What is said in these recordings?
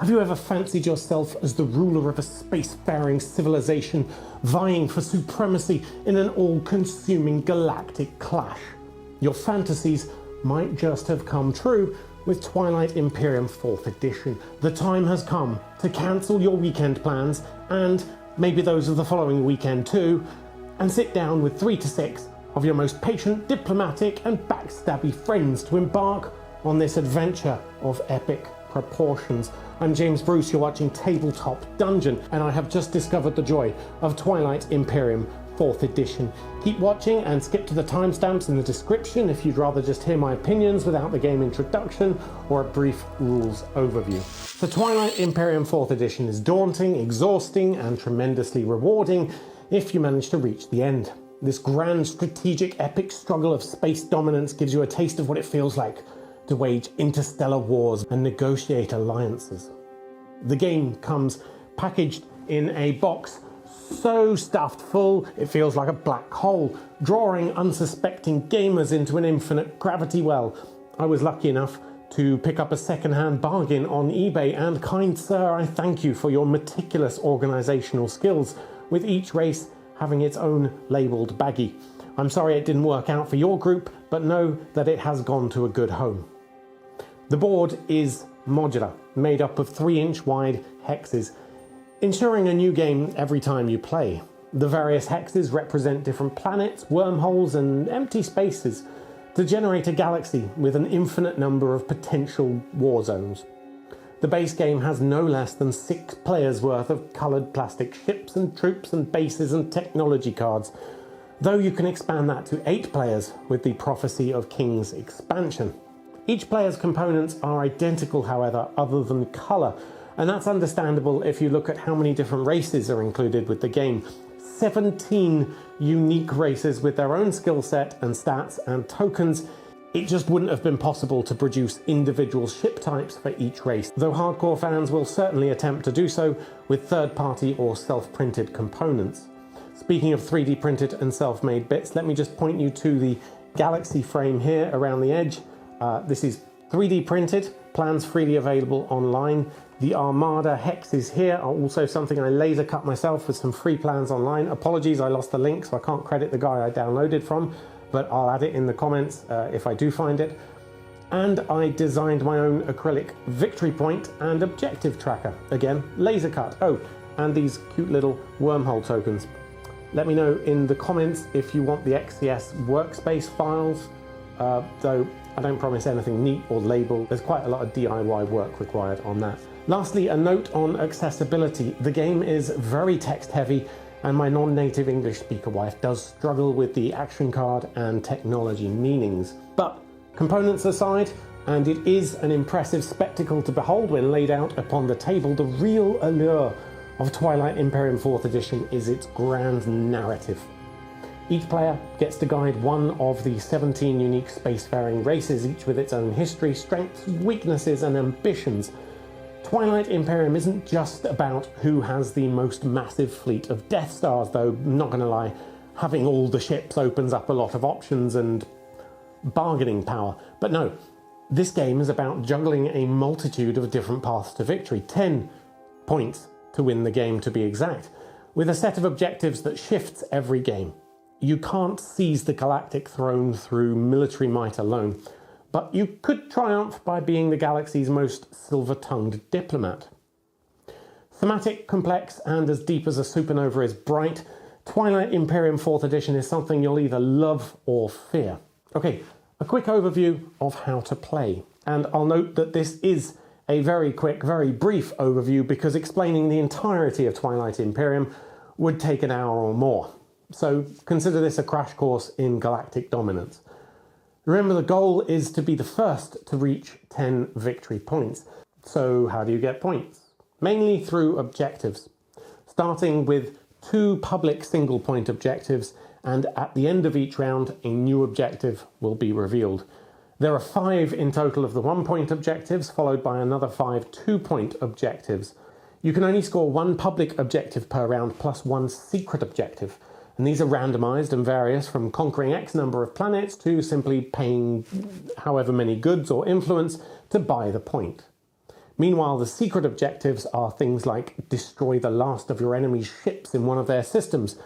Have you ever fancied yourself as the ruler of a spacefaring civilization, vying for supremacy in an all-consuming galactic clash? Your fantasies might just have come true with Twilight Imperium 4th edition. The time has come to cancel your weekend plans, and maybe those of the following weekend too, and sit down with 3 to 6 of your most patient, diplomatic and backstabby friends to embark on this adventure of epic proportions. I'm James Bruce, you're watching Tabletop Dungeon, and I have just discovered the joy of Twilight Imperium 4th edition. Keep watching and skip to the timestamps in the description if you'd rather just hear my opinions without the game introduction or a brief rules overview. The Twilight Imperium 4th edition is daunting, exhausting and tremendously rewarding if you manage to reach the end. This grand strategic epic struggle of space dominance gives you a taste of what it feels like to wage interstellar wars and negotiate alliances. The game comes packaged in a box so stuffed full it feels like a black hole, drawing unsuspecting gamers into an infinite gravity well. I was lucky enough to pick up a second-hand bargain on eBay, and kind sir, I thank you for your meticulous organisational skills, with each race having its own labelled baggie. I'm sorry it didn't work out for your group, but know that it has gone to a good home. The board is modular, made up of 3-inch wide hexes, ensuring a new game every time you play. The various hexes represent different planets, wormholes and empty spaces to generate a galaxy with an infinite number of potential war zones. The base game has no less than 6 players worth of coloured plastic ships and troops and bases and technology cards, though you can expand that to 8 players with the Prophecy of Kings expansion. Each player's components are identical, however, other than colour, and that's understandable if you look at how many different races are included with the game. 17 unique races with their own skill set and stats and tokens. It just wouldn't have been possible to produce individual ship types for each race, though hardcore fans will certainly attempt to do so with third-party or self-printed components. Speaking of 3D printed and self-made bits, let me just point you to the galaxy frame here around the edge. This is 3D printed, plans freely available online. The Armada hexes here are also something I laser cut myself with some free plans online. Apologies, I lost the link, so I can't credit the guy I downloaded from, but I'll add it in the comments if I do find it. And I designed my own acrylic victory point and objective tracker. Again, laser cut. Oh, and these cute little wormhole tokens. Let me know in the comments if you want the XCS workspace files, though I don't promise anything neat or labelled. There's quite a lot of DIY work required on that. Lastly, a note on accessibility. The game is very text heavy, and my non-native English speaker wife does struggle with the action card and technology meanings. But components aside, and it is an impressive spectacle to behold when laid out upon the table, the real allure of Twilight Imperium 4th edition is its grand narrative. Each player gets to guide one of the 17 unique spacefaring races, each with its own history, strengths, weaknesses and ambitions. Twilight Imperium isn't just about who has the most massive fleet of Death Stars, though, not gonna lie, having all the ships opens up a lot of options and bargaining power. But no, this game is about juggling a multitude of different paths to victory, 10 points to win the game to be exact, with a set of objectives that shifts every game. You can't seize the galactic throne through military might alone, but you could triumph by being the galaxy's most silver-tongued diplomat. Thematic, complex, and as deep as a supernova is bright, Twilight Imperium 4th edition is something you'll either love or fear. Okay, a quick overview of how to play. And I'll note that this is a very quick, very brief overview because explaining the entirety of Twilight Imperium would take an hour or more. So consider this a crash course in galactic dominance. Remember, the goal is to be the first to reach 10 victory points. So how do you get points? Mainly through objectives, starting with 2 public single point objectives, and at the end of each round a new objective will be revealed. There are 5 in total of the 1-point objectives, followed by another 5 2-point objectives. You can only score 1 public objective per round plus 1 secret objective. And these are randomized and various from conquering X number of planets to simply paying however many goods or influence to buy the point. Meanwhile, the secret objectives are things like destroy the last of your enemy's ships in one of their systems,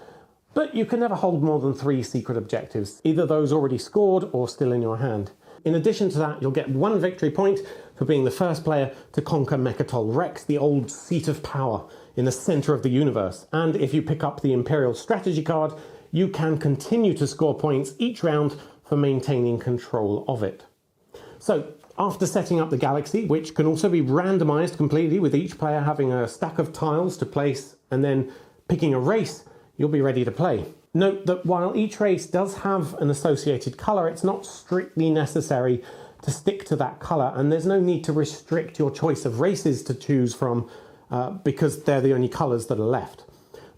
but you can never hold more than 3 secret objectives, either those already scored or still in your hand. In addition to that, you'll get 1 victory point for being the first player to conquer Mechatol Rex, the old seat of power in the center of the universe. And if you pick up the Imperial strategy card, you can continue to score points each round for maintaining control of it. So, after setting up the galaxy, which can also be randomized completely with each player having a stack of tiles to place and then picking a race, you'll be ready to play. Note that while each race does have an associated colour, it's not strictly necessary to stick to that colour, and there's no need to restrict your choice of races to choose from because they're the only colours that are left.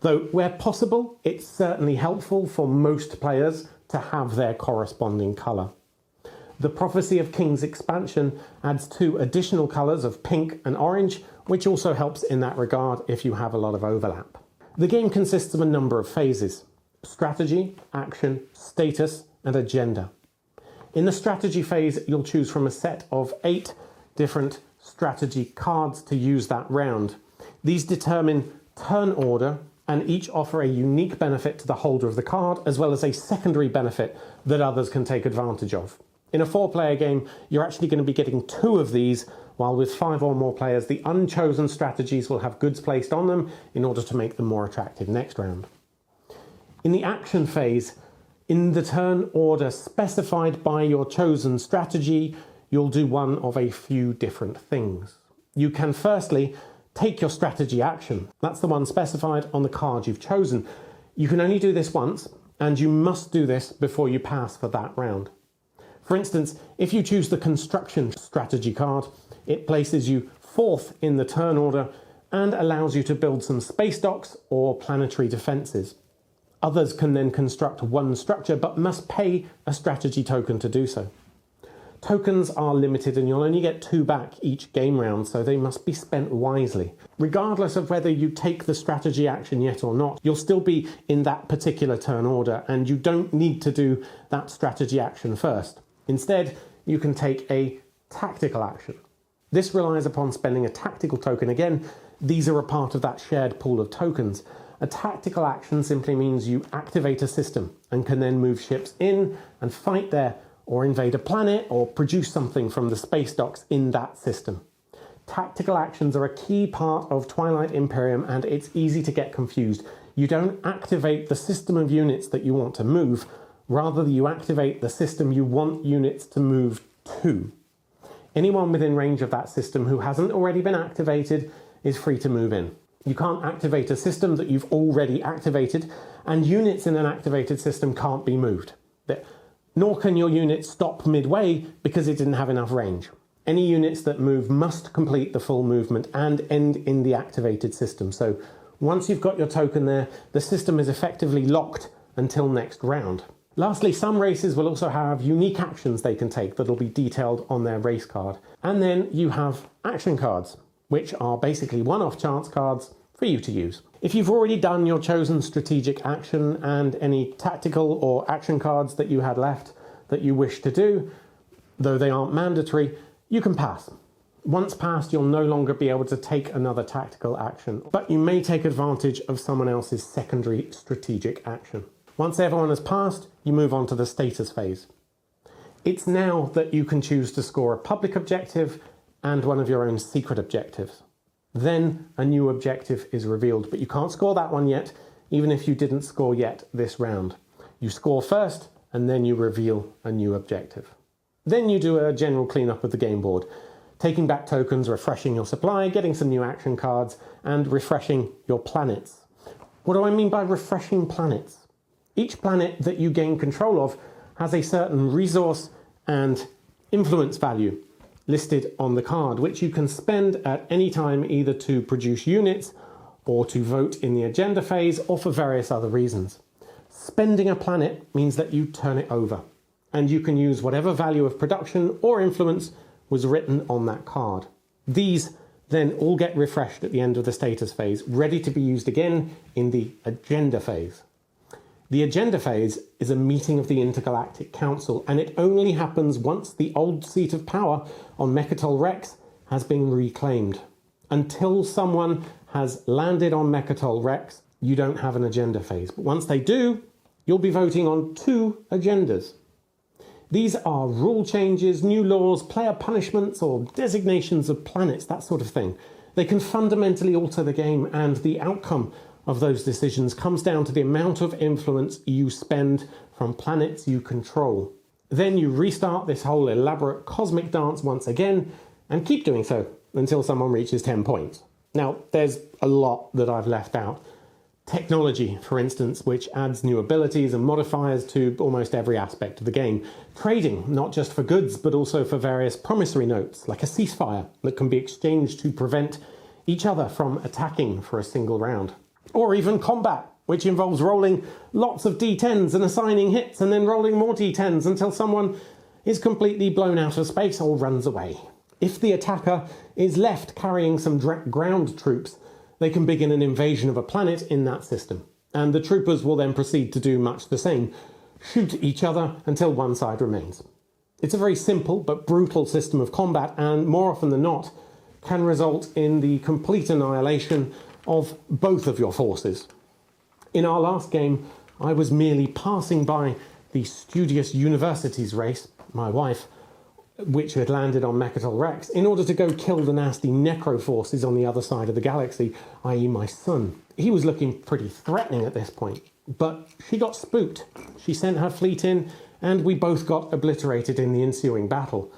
Though where possible, it's certainly helpful for most players to have their corresponding colour. The Prophecy of Kings expansion adds 2 additional colours of pink and orange, which also helps in that regard if you have a lot of overlap. The game consists of a number of phases: strategy, action, status, and agenda. In the strategy phase, you'll choose from a set of 8 different strategy cards to use that round. These determine turn order and each offer a unique benefit to the holder of the card, as well as a secondary benefit that others can take advantage of. In a 4-player game, you're actually going to be getting 2 of these, while with 5 or more players, the unchosen strategies will have goods placed on them in order to make them more attractive next round. In the action phase, in the turn order specified by your chosen strategy, you'll do one of a few different things. You can firstly take your strategy action. That's the one specified on the card you've chosen. You can only do this once, and you must do this before you pass for that round. For instance, if you choose the construction strategy card, it places you 4th in the turn order and allows you to build some space docks or planetary defences. Others can then construct 1 structure, but must pay a strategy token to do so. Tokens are limited and you'll only get 2 back each game round, so they must be spent wisely. Regardless of whether you take the strategy action yet or not, you'll still be in that particular turn order, and you don't need to do that strategy action first. Instead, you can take a tactical action. This relies upon spending a tactical token. Again, these are a part of that shared pool of tokens. A tactical action simply means you activate a system and can then move ships in and fight there, or invade a planet, or produce something from the space docks in that system. Tactical actions are a key part of Twilight Imperium, and it's easy to get confused. You don't activate the system of units that you want to move, rather you activate the system you want units to move to. Anyone within range of that system who hasn't already been activated is free to move in. You can't activate a system that you've already activated, and units in an activated system can't be moved. Nor can your unit stop midway because it didn't have enough range. Any units that move must complete the full movement and end in the activated system. So once you've got your token there, the system is effectively locked until next round. Lastly, some races will also have unique actions they can take that'll be detailed on their race card. And then you have action cards, which are basically one-off chance cards for you to use. If you've already done your chosen strategic action and any tactical or action cards that you had left that you wish to do, though they aren't mandatory, you can pass. Once passed, you'll no longer be able to take another tactical action, but you may take advantage of someone else's secondary strategic action. Once everyone has passed, you move on to the status phase. It's now that you can choose to score a public objective and one of your own secret objectives. Then a new objective is revealed, but you can't score that one yet, even if you didn't score yet this round. You score first, and then you reveal a new objective. Then you do a general cleanup of the game board, taking back tokens, refreshing your supply, getting some new action cards, and refreshing your planets. What do I mean by refreshing planets? Each planet that you gain control of has a certain resource and influence value listed on the card, which you can spend at any time either to produce units or to vote in the agenda phase or for various other reasons. Spending a planet means that you turn it over, and you can use whatever value of production or influence was written on that card. These then all get refreshed at the end of the status phase, ready to be used again in the agenda phase. The agenda phase is a meeting of the Intergalactic Council, and it only happens once the old seat of power on Mechatol Rex has been reclaimed. Until someone has landed on Mechatol Rex, you don't have an agenda phase. But once they do, you'll be voting on 2 agendas. These are rule changes, new laws, player punishments, or designations of planets, that sort of thing. They can fundamentally alter the game, and the outcome of those decisions comes down to the amount of influence you spend from planets you control. Then you restart this whole elaborate cosmic dance once again, and keep doing so until someone reaches 10 points. Now, there's a lot that I've left out. Technology, for instance, which adds new abilities and modifiers to almost every aspect of the game. Trading, not just for goods, but also for various promissory notes, like a ceasefire that can be exchanged to prevent each other from attacking for a single round. Or even combat, which involves rolling lots of d10s and assigning hits, and then rolling more d10s until someone is completely blown out of space or runs away. If the attacker is left carrying some ground troops, they can begin an invasion of a planet in that system, and the troopers will then proceed to do much the same, shoot each other until one side remains. It's a very simple but brutal system of combat, and more often than not can result in the complete annihilation of both of your forces. In our last game, I was merely passing by the studious universities race, my wife, which had landed on Mechatol Rex, in order to go kill the nasty necro forces on the other side of the galaxy, i.e. my son. He was looking pretty threatening at this point, but she got spooked. She sent her fleet in, and we both got obliterated in the ensuing battle.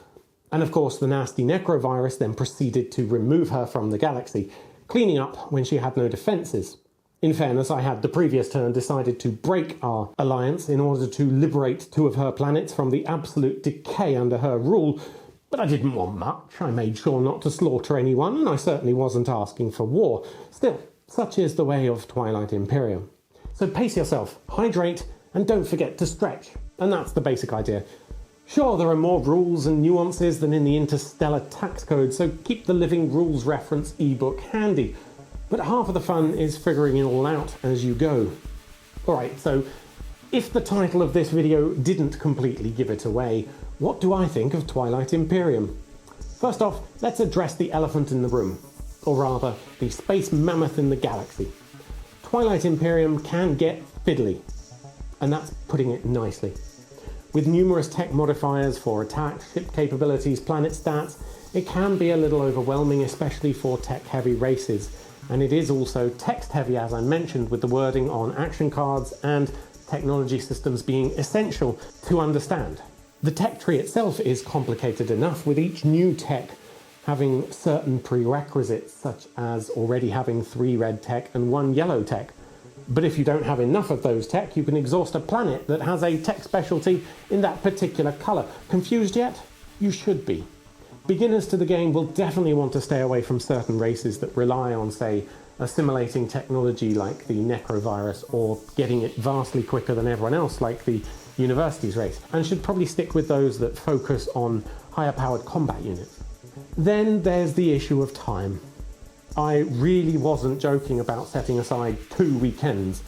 And of course, the nasty necro virus then proceeded to remove her from the galaxy, cleaning up when she had no defences. In fairness, I had the previous turn decided to break our alliance in order to liberate 2 of her planets from the absolute decay under her rule, but I didn't want much. I made sure not to slaughter anyone, and I certainly wasn't asking for war. Still, such is the way of Twilight Imperium. So pace yourself, hydrate, and don't forget to stretch. And that's the basic idea. Sure, there are more rules and nuances than in the Interstellar tax code, so keep the Living Rules reference ebook handy. But half of the fun is figuring it all out as you go. Alright, so if the title of this video didn't completely give it away, what do I think of Twilight Imperium? First off, let's address the elephant in the room, or rather, the space mammoth in the galaxy. Twilight Imperium can get fiddly, and that's putting it nicely. With numerous tech modifiers for attack, ship capabilities, planet stats, it can be a little overwhelming, especially for tech-heavy races. And it is also text-heavy, as I mentioned, with the wording on action cards and technology systems being essential to understand. The tech tree itself is complicated enough, with each new tech having certain prerequisites, such as already having 3 red tech and 1 yellow tech. But if you don't have enough of those tech, you can exhaust a planet that has a tech specialty in that particular colour. Confused yet? You should be. Beginners to the game will definitely want to stay away from certain races that rely on, say, assimilating technology like the necrovirus, or getting it vastly quicker than everyone else like the universities race, and should probably stick with those that focus on higher powered combat units. Then there's the issue of time. I really wasn't joking about setting aside 2 weekends.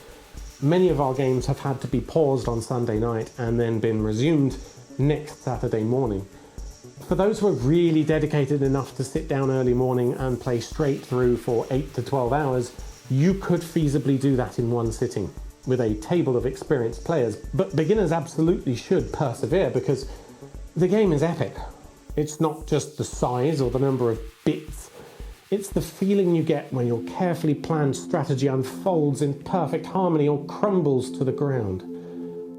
Many of our games have had to be paused on Sunday night and then been resumed next Saturday morning. For those who are really dedicated enough to sit down early morning and play straight through for 8 to 12 hours, you could feasibly do that in one sitting with a table of experienced players. But beginners absolutely should persevere, because the game is epic. It's not just the size or the number of bits, it's the feeling you get when your carefully planned strategy unfolds in perfect harmony or crumbles to the ground.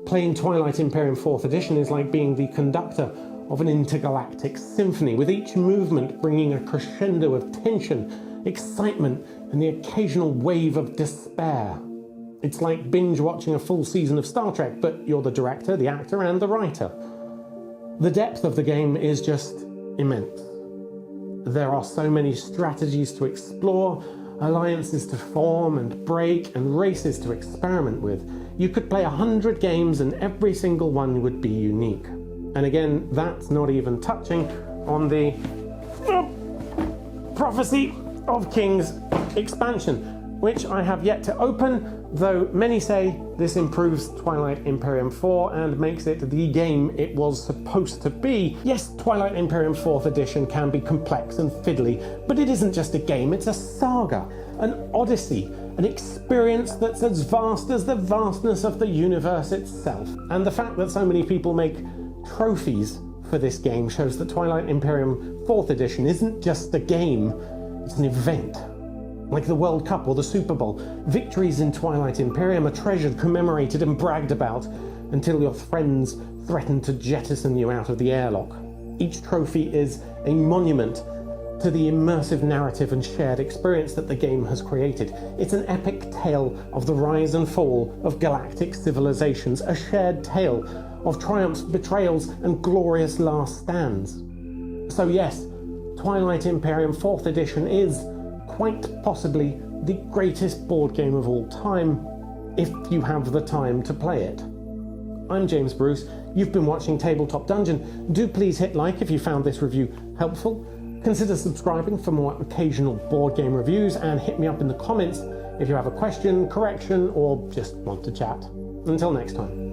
Playing Twilight Imperium 4th edition is like being the conductor of an intergalactic symphony, with each movement bringing a crescendo of tension, excitement, and the occasional wave of despair. It's like binge watching a full season of Star Trek, but you're the director, the actor, and the writer. The depth of the game is just immense. There are so many strategies to explore, alliances to form and break, and races to experiment with. You could play 100 games and every single one would be unique. And again, that's not even touching on the Prophecy of Kings expansion, which I have yet to open, though many say this improves Twilight Imperium 4 and makes it the game it was supposed to be. Yes, Twilight Imperium 4th edition can be complex and fiddly, but it isn't just a game, it's a saga, an odyssey, an experience that's as vast as the vastness of the universe itself. And the fact that so many people make trophies for this game shows that Twilight Imperium 4th edition isn't just a game, it's an event. Like the World Cup or the Super Bowl, victories in Twilight Imperium are treasured, commemorated and bragged about until your friends threaten to jettison you out of the airlock. Each trophy is a monument to the immersive narrative and shared experience that the game has created. It's an epic tale of the rise and fall of galactic civilizations, a shared tale of triumphs, betrayals and glorious last stands. So yes, Twilight Imperium 4th edition is quite possibly the greatest board game of all time, if you have the time to play it. I'm James Bruce, you've been watching Tabletop Dungeon. Do please hit like if you found this review helpful, consider subscribing for more occasional board game reviews, and hit me up in the comments if you have a question, correction, or just want to chat. Until next time.